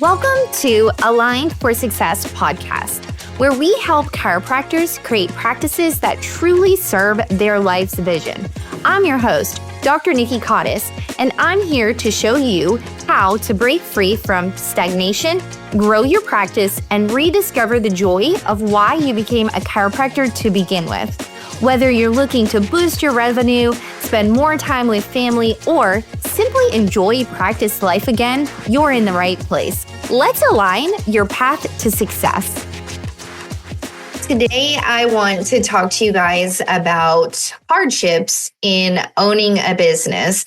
Welcome to Aligned for Success podcast, where we help chiropractors create practices that truly serve their life's vision. I'm your host, Dr. Nikki, and I'm here to show you how to break free from stagnation, grow your practice, and rediscover the joy of why you became a chiropractor to begin with. Whether you're looking to boost your revenue, spend more time with family, or simply enjoy practice life again, you're in the right place. Let's align your path to success. Today, I want to talk to you guys about hardships in owning a business.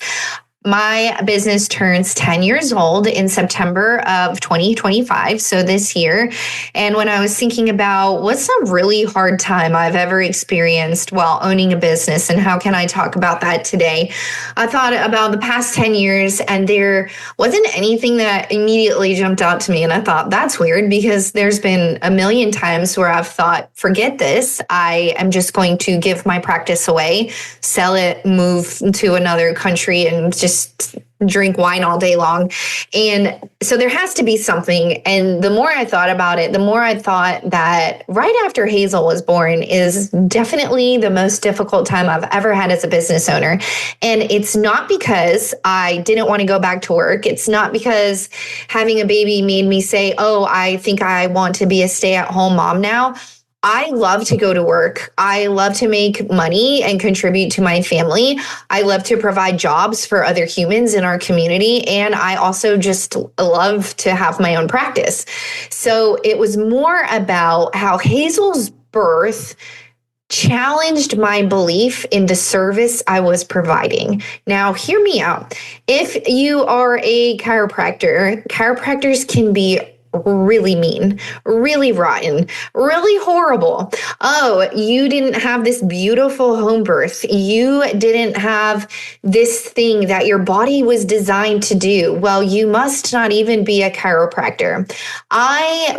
My business turns 10 years old in September of 2025, so this year. And when I was thinking about what's a really hard time I've ever experienced while owning a business and how can I talk about that today, I thought about the past 10 years and there wasn't anything that immediately jumped out to me. And I thought, that's weird because there's been a million times where I've thought, forget this. I am just going to give my practice away, sell it, move to another country and just drink wine all day long. And so there has to be something. And the more I thought about it, the more I thought that right after Hazel was born is definitely the most difficult time I've ever had as a business owner. And it's not because I didn't want to go back to work. It's not because having a baby made me say, oh, I think I want to be a stay-at-home mom now. I love to go to work. I love to make money and contribute to my family. I love to provide jobs for other humans in our community. And I also just love to have my own practice. So it was more about how Hazel's birth challenged my belief in the service I was providing. Now, hear me out. If you are a chiropractor, chiropractors can be really mean, really rotten, really horrible. Oh, you didn't have this beautiful home birth. You didn't have this thing that your body was designed to do. Well, you must not even be a chiropractor.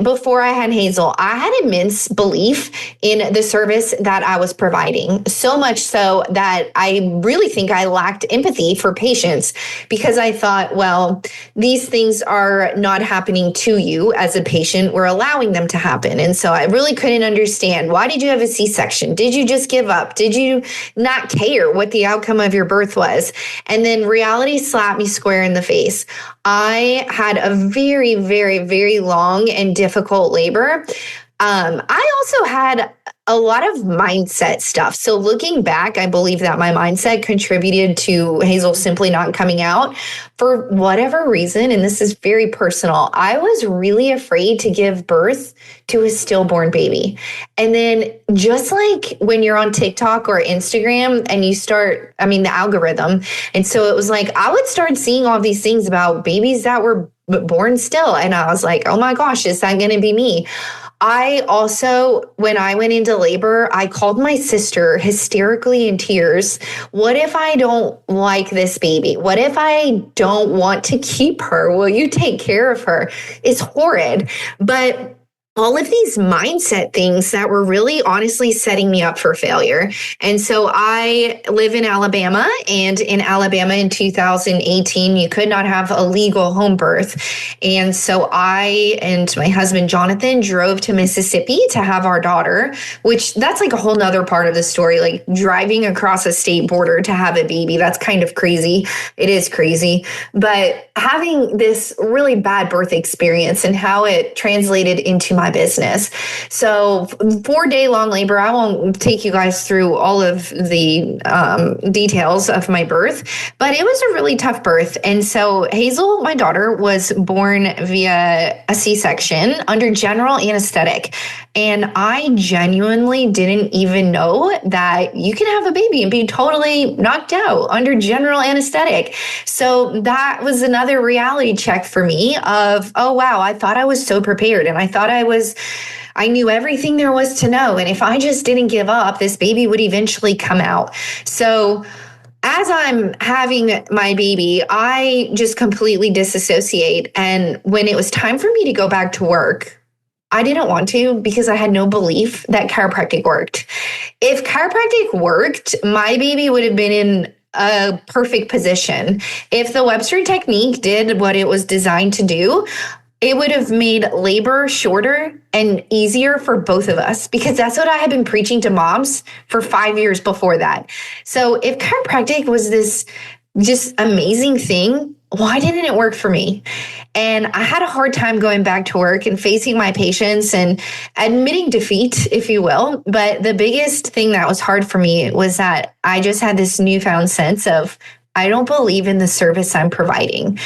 Before I had Hazel, I had immense belief in the service that I was providing, so much so that I really think I lacked empathy for patients because I thought, well, these things are not happening to you as a patient, we're allowing them to happen. And so I really couldn't understand, why did you have a C-section? Did you just give up? Did you not care what the outcome of your birth was? And then reality slapped me square in the face. I had a very, very, very long and difficult labor. I also had a lot of mindset stuff. So looking back, I believe that my mindset contributed to Hazel simply not coming out for whatever reason. And this is very personal. I was really afraid to give birth to a stillborn baby. And then just like when you're on TikTok or Instagram and you start, the algorithm. And so it was like, I would start seeing all these things about babies that were born still. And I was like, oh my gosh, is that going to be me? I also, when I went into labor, I called my sister hysterically in tears. What if I don't like this baby? What if I don't want to keep her? Will you take care of her? It's horrid. But all of these mindset things that were really honestly setting me up for failure. And so I live in Alabama, and in Alabama in 2018, you could not have a legal home birth. And so I and my husband, Jonathan, drove to Mississippi to have our daughter, which that's like a whole nother part of the story, like driving across a state border to have a baby. That's kind of crazy. It is crazy. But having this really bad birth experience and how it translated into my business. So 4-day long labor, I won't take you guys through all of the details of my birth, but it was a really tough birth. And so Hazel, my daughter, was born via a C-section under general anesthetic. And I genuinely didn't even know that you can have a baby and be totally knocked out under general anesthetic. So that was another reality check for me of, oh, wow, I thought I was so prepared. And I thought I knew everything there was to know. And if I just didn't give up, this baby would eventually come out. So as I'm having my baby, I just completely disassociate. And when it was time for me to go back to work, I didn't want to because I had no belief that chiropractic worked. If chiropractic worked, my baby would have been in a perfect position. If the Webster technique did what it was designed to do, it would have made labor shorter and easier for both of us, because that's what I had been preaching to moms for 5 years before that. So if chiropractic was this just amazing thing, why didn't it work for me? And I had a hard time going back to work and facing my patients and admitting defeat, if you will. But the biggest thing that was hard for me was that I just had this newfound sense of, I don't believe in the service I'm providing.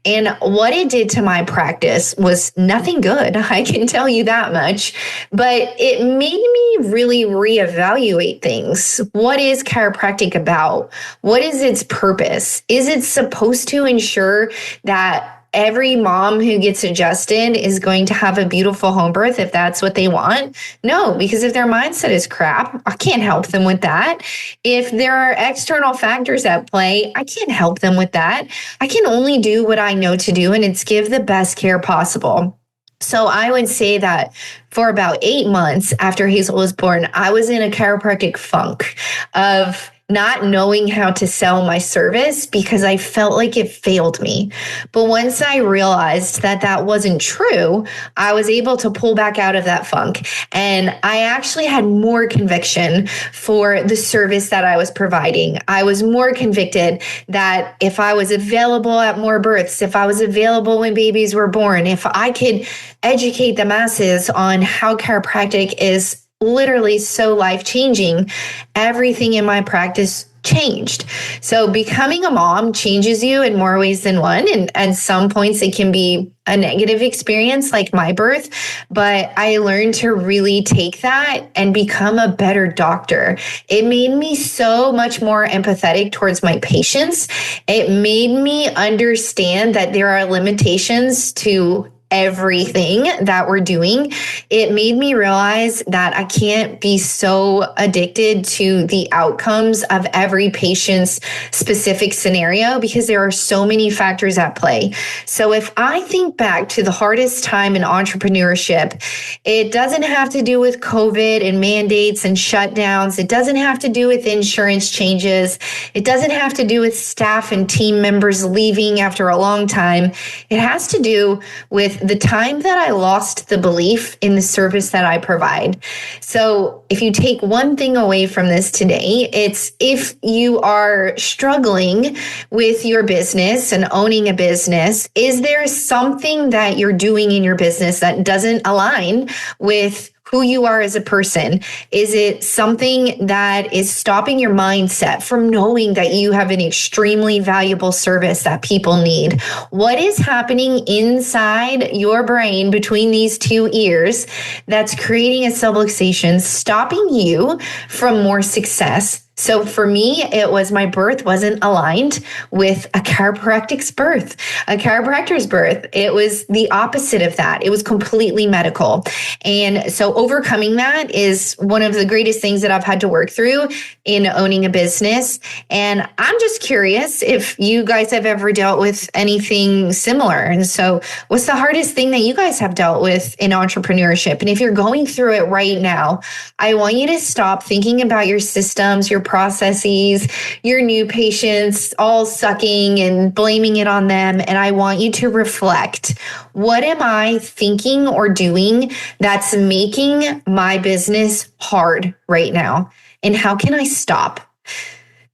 And what it did to my practice was nothing good. I can tell you that much. But it made me really reevaluate things. What is chiropractic about? What is its purpose? Is it supposed to ensure that every mom who gets adjusted is going to have a beautiful home birth if that's what they want? No, because if their mindset is crap, I can't help them with that. If there are external factors at play, I can't help them with that. I can only do what I know to do, and it's give the best care possible. So I would say that for about 8 months after Hazel was born, I was in a chiropractic funk of not knowing how to sell my service because I felt like it failed me. But once I realized that that wasn't true, I was able to pull back out of that funk. And I actually had more conviction for the service that I was providing. I was more convicted that if I was available at more births, if I was available when babies were born, if I could educate the masses on how chiropractic is literally so life-changing, everything in my practice changed. So becoming a mom changes you in more ways than one. And at some points it can be a negative experience like my birth, but I learned to really take that and become a better doctor. It made me so much more empathetic towards my patients. It made me understand that there are limitations to everything that we're doing. It made me realize that I can't be so addicted to the outcomes of every patient's specific scenario because there are so many factors at play. So if I think back to the hardest time in entrepreneurship, it doesn't have to do with COVID and mandates and shutdowns. It doesn't have to do with insurance changes. It doesn't have to do with staff and team members leaving after a long time. It has to do with the time that I lost the belief in the service that I provide. So if you take one thing away from this today, it's if you are struggling with your business and owning a business, is there something that you're doing in your business that doesn't align with who you are as a person? Is it something that is stopping your mindset from knowing that you have an extremely valuable service that people need? What is happening inside your brain between these two ears that's creating a subluxation, stopping you from more success? So for me, it was my birth wasn't aligned with a chiropractic's birth, a chiropractor's birth. It was the opposite of that. It was completely medical. And so overcoming that is one of the greatest things that I've had to work through in owning a business. And I'm just curious if you guys have ever dealt with anything similar. And so what's the hardest thing that you guys have dealt with in entrepreneurship? And if you're going through it right now, I want you to stop thinking about your systems, your processes, your new patients all sucking and blaming it on them. And I want you to reflect, what am I thinking or doing that's making my business hard right now? And how can I stop?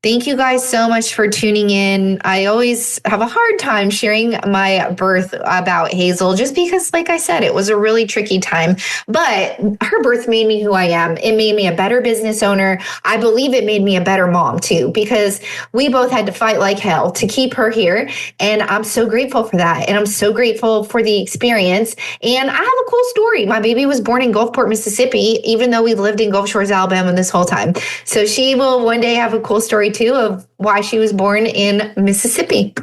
Thank you guys so much for tuning in. I always have a hard time sharing my birth about Hazel just because, like I said, it was a really tricky time. But her birth made me who I am. It made me a better business owner. I believe it made me a better mom too, because we both had to fight like hell to keep her here. And I'm so grateful for that. And I'm so grateful for the experience. And I have a cool story. My baby was born in Gulfport, Mississippi, even though we lived in Gulf Shores, Alabama this whole time. So she will one day have a cool story too of why she was born in Mississippi.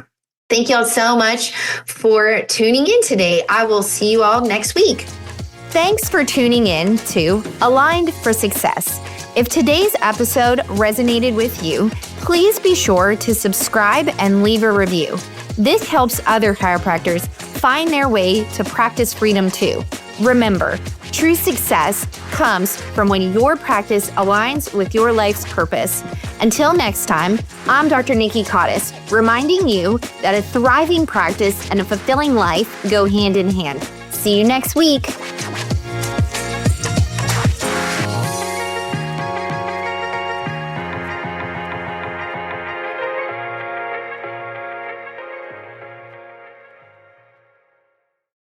Thank you all so much for tuning in today. I will see you all next week. Thanks for tuning in to Aligned for Success. If today's episode resonated with you, please be sure to subscribe and leave a review. This helps other chiropractors find their way to practice freedom too. Remember, True success comes from when your practice aligns with your life's purpose. Until next time, I'm Dr. Nikki Cottis, reminding you that a thriving practice and a fulfilling life go hand in hand. See you next week.